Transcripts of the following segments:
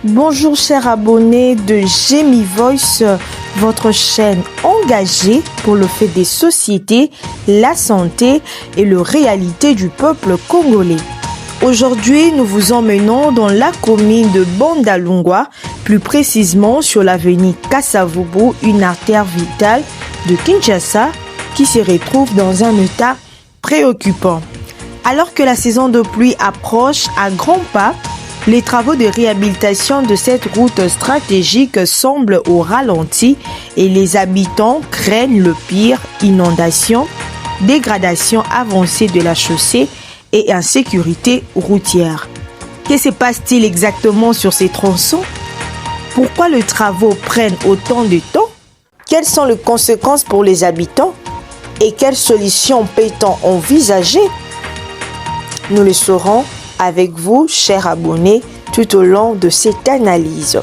Bonjour chers abonnés de Gémi Voice, votre chaîne engagée pour le fait des sociétés, la santé et la réalité du peuple congolais. Aujourd'hui, nous vous emmenons dans la commune de Bandalungwa, plus précisément sur l'avenue Kasavubu, une artère vitale de Kinshasa qui se retrouve dans un état préoccupant. Alors que la saison de pluie approche à grands pas, les travaux de réhabilitation de cette route stratégique semblent au ralenti et les habitants craignent le pire: inondations, dégradation avancée de la chaussée et insécurité routière. Que se passe-t-il exactement sur ces tronçons? Pourquoi les travaux prennent autant de temps? Quelles sont les conséquences pour les habitants? Et quelles solutions peut-on envisager? Nous le saurons avec vous, chers abonnés, tout au long de cette analyse.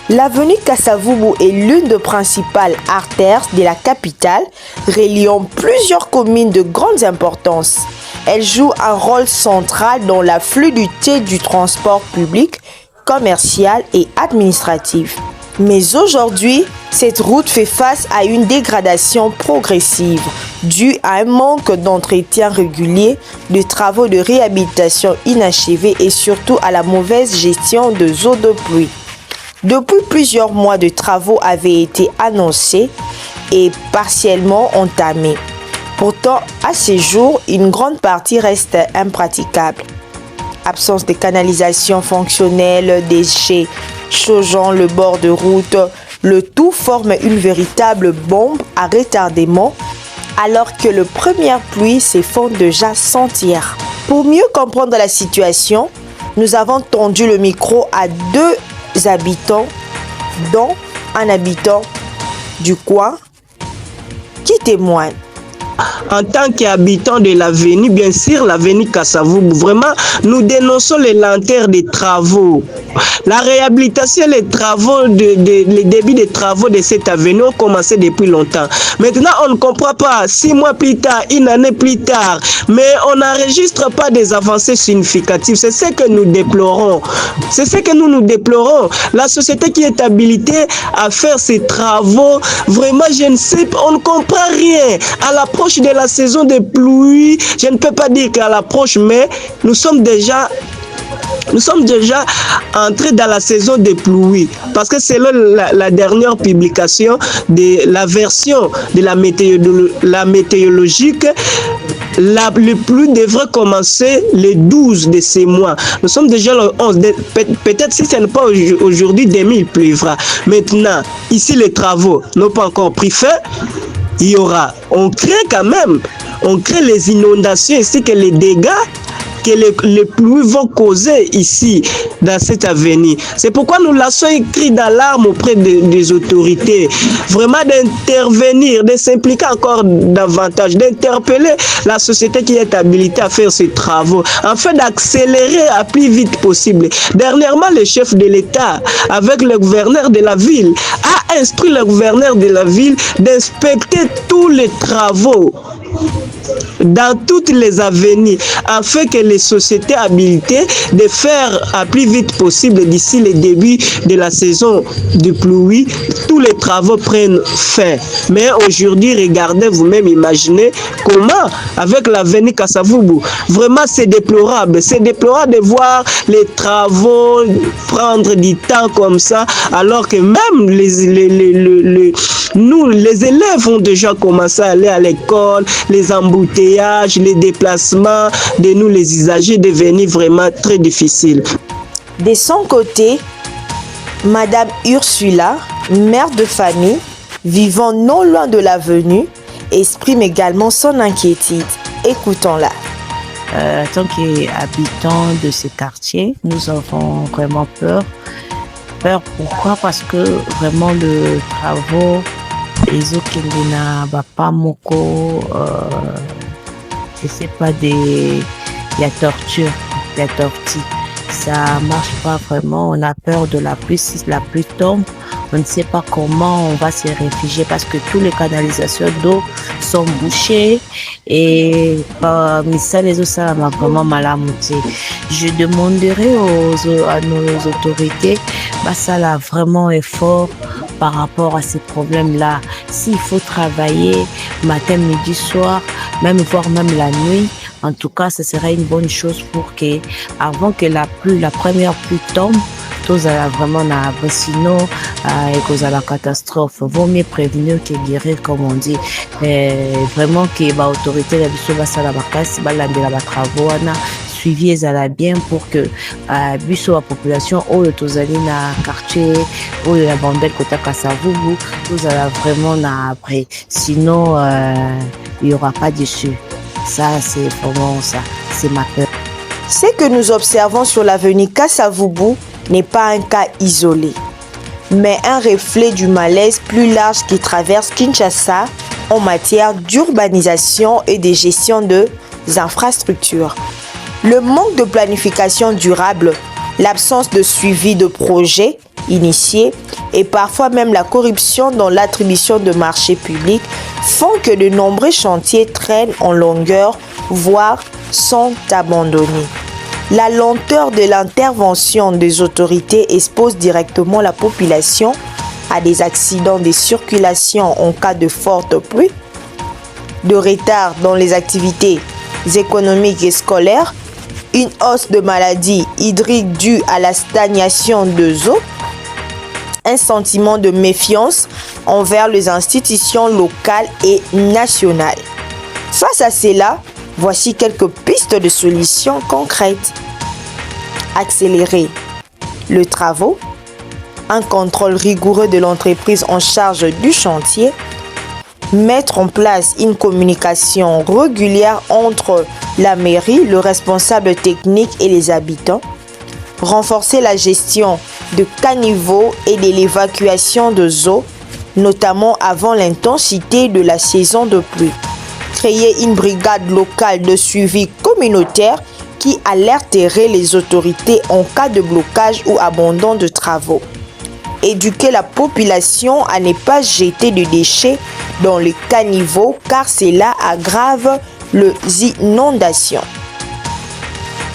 L'avenue Kasavubu est l'une des principales artères de la capitale, reliant plusieurs communes de grande importance. Elle joue un rôle central dans la fluidité du transport public, commercial et administratif. Mais aujourd'hui, cette route fait face à une dégradation progressive due à un manque d'entretien régulier, de travaux de réhabilitation inachevés et surtout à la mauvaise gestion des eaux de pluie. Depuis plusieurs mois, de travaux avaient été annoncés et partiellement entamés. Pourtant, à ce jour, une grande partie reste impraticable. Absence de canalisation fonctionnelle, déchets changeant le bord de route, le tout forme une véritable bombe à retardement alors que les premières pluies se font déjà sentir. Pour mieux comprendre la situation, nous avons tendu le micro à deux habitants, dont un habitant du coin qui témoigne. En tant qu'habitants de l'avenue, bien sûr, l'avenue Kasavubu, vraiment, nous dénonçons les lenteurs des travaux. La réhabilitation, les travaux, les débuts des travaux de cette avenue ont commencé depuis longtemps. Maintenant, on ne comprend pas, 6 mois plus tard, une année plus tard, mais on n'enregistre pas des avancées significatives. C'est ce que nous déplorons. C'est ce que nous déplorons. La société qui est habilitée à faire ces travaux, vraiment, je ne sais pas, on ne comprend rien. À l'approche de la saison de pluie, je ne peux pas dire qu'à l'approche, mais nous sommes déjà entrés dans la saison de pluie, parce que selon la dernière publication de la version de la météorologique, le pluie devrait commencer le 12 de ces mois. Nous sommes déjà le 11. Peut-être si ce n'est pas aujourd'hui, demain il pleuvra. Maintenant, ici les travaux n'ont pas encore pris fin. Il y aura, on craint quand même, on craint les inondations ainsi que les dégâts que les pluies vont causer ici, dans cette avenue. C'est pourquoi nous lançons un cri d'alarme auprès des autorités, vraiment d'intervenir, de s'impliquer encore davantage, d'interpeller la société qui est habilitée à faire ces travaux, afin d'accélérer à plus vite possible. Dernièrement, le chef de l'État, avec le gouverneur de la ville, a instruit le gouverneur de la ville d'inspecter tous les travaux dans toutes les avenues, afin que les sociétés habilitées de faire à plus vite possible d'ici le début de la saison de pluie, tous les travaux prennent fin. Mais aujourd'hui, regardez vous-même, imaginez comment avec l'avenue Kasavubu, vraiment c'est déplorable de voir les travaux prendre du temps comme ça, alors que même nous, les élèves ont déjà commencé à aller à l'école, les embouteillages, les déplacements de nous, les usagers, devenus vraiment très difficiles. De son côté, Madame Ursula, mère de famille, vivant non loin de l'avenue, exprime également son inquiétude. Écoutons-la. En tant qu'habitants de ce quartier, nous avons vraiment peur. Peur pourquoi? Parce que vraiment le travaux les eaux qui na bapa moko je sais pas il y a torture, il y a tortue, ça marche pas vraiment. On a peur de la pluie. Si la pluie tombe, on ne sait pas comment on va se réfugier parce que toutes les canalisations d'eau sont bouchées et mais ça les eaux ça m'a vraiment mal amouté. Je demanderai à nos autorités ça là vraiment effort par rapport à ces problèmes-là. S'il faut travailler matin, midi, soir, même voire même la nuit, en tout cas, ce serait une bonne chose pour que, avant que la première pluie tombe, tous allons vraiment n'avoir sinon et cause à la catastrophe. Vaut mieux prévenir que guérir, comme on dit. Vraiment que l'autorité la biso va ça la casse, la travaux suivi ezala bien pour que biso la population ou le tozali na quartier ou la bandelle kota Kasavubu tous allons vraiment na après. Sinon il y aura pas d'issue. Ça, c'est vraiment ça. C'est ma peur. Ce que nous observons sur l'avenue Kasavubu n'est pas un cas isolé, mais un reflet du malaise plus large qui traverse Kinshasa en matière d'urbanisation et de gestion des infrastructures. Le manque de planification durable, l'absence de suivi de projets initiés et parfois même la corruption dans l'attribution de marchés publics font que de nombreux chantiers traînent en longueur, voire sont abandonnés. La lenteur de l'intervention des autorités expose directement la population à des accidents de circulation en cas de forte pluie, de retard dans les activités économiques et scolaires, une hausse de maladies hydriques due à la stagnation de eau, un sentiment de méfiance envers les institutions locales et nationales. Face à cela, voici quelques pistes de solutions concrètes. Accélérer le travaux, un contrôle rigoureux de l'entreprise en charge du chantier, mettre en place une communication régulière entre la mairie, le responsable technique et les habitants, renforcer la gestion de caniveaux et de l'évacuation de eau, notamment avant l'intensité de la saison de pluie. Créer une brigade locale de suivi communautaire qui alerterait les autorités en cas de blocage ou abandon de travaux. Éduquer la population à ne pas jeter de déchets dans les caniveaux car cela aggrave les inondations.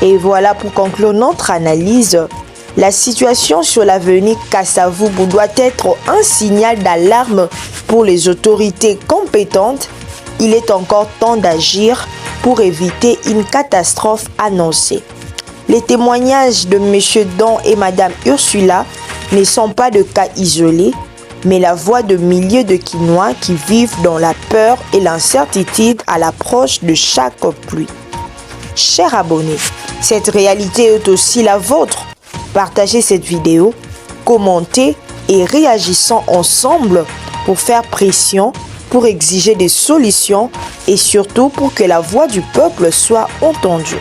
Et voilà pour conclure notre analyse. La situation sur l'avenue Kasavubu doit être un signal d'alarme pour les autorités compétentes. Il est encore temps d'agir pour éviter une catastrophe annoncée. Les témoignages de M. Don et Mme Ursula ne sont pas de cas isolés, mais la voix de milliers de Kinois qui vivent dans la peur et l'incertitude à l'approche de chaque pluie. Chers abonnés, cette réalité est aussi la vôtre. Partagez cette vidéo, commentez et réagissons ensemble pour faire pression, pour exiger des solutions et surtout pour que la voix du peuple soit entendue.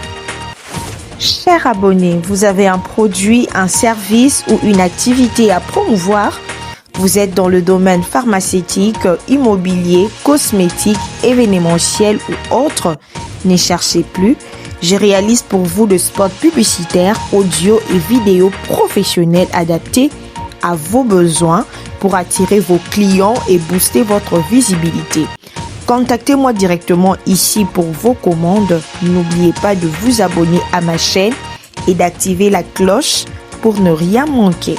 Chers abonnés, vous avez un produit, un service ou une activité à promouvoir. Vous êtes dans le domaine pharmaceutique, immobilier, cosmétique, événementiel ou autre. Ne cherchez plus. Je réalise pour vous des spots publicitaires, audio et vidéos professionnels adaptés à vos besoins pour attirer vos clients et booster votre visibilité. Contactez-moi directement ici pour vos commandes. N'oubliez pas de vous abonner à ma chaîne et d'activer la cloche pour ne rien manquer.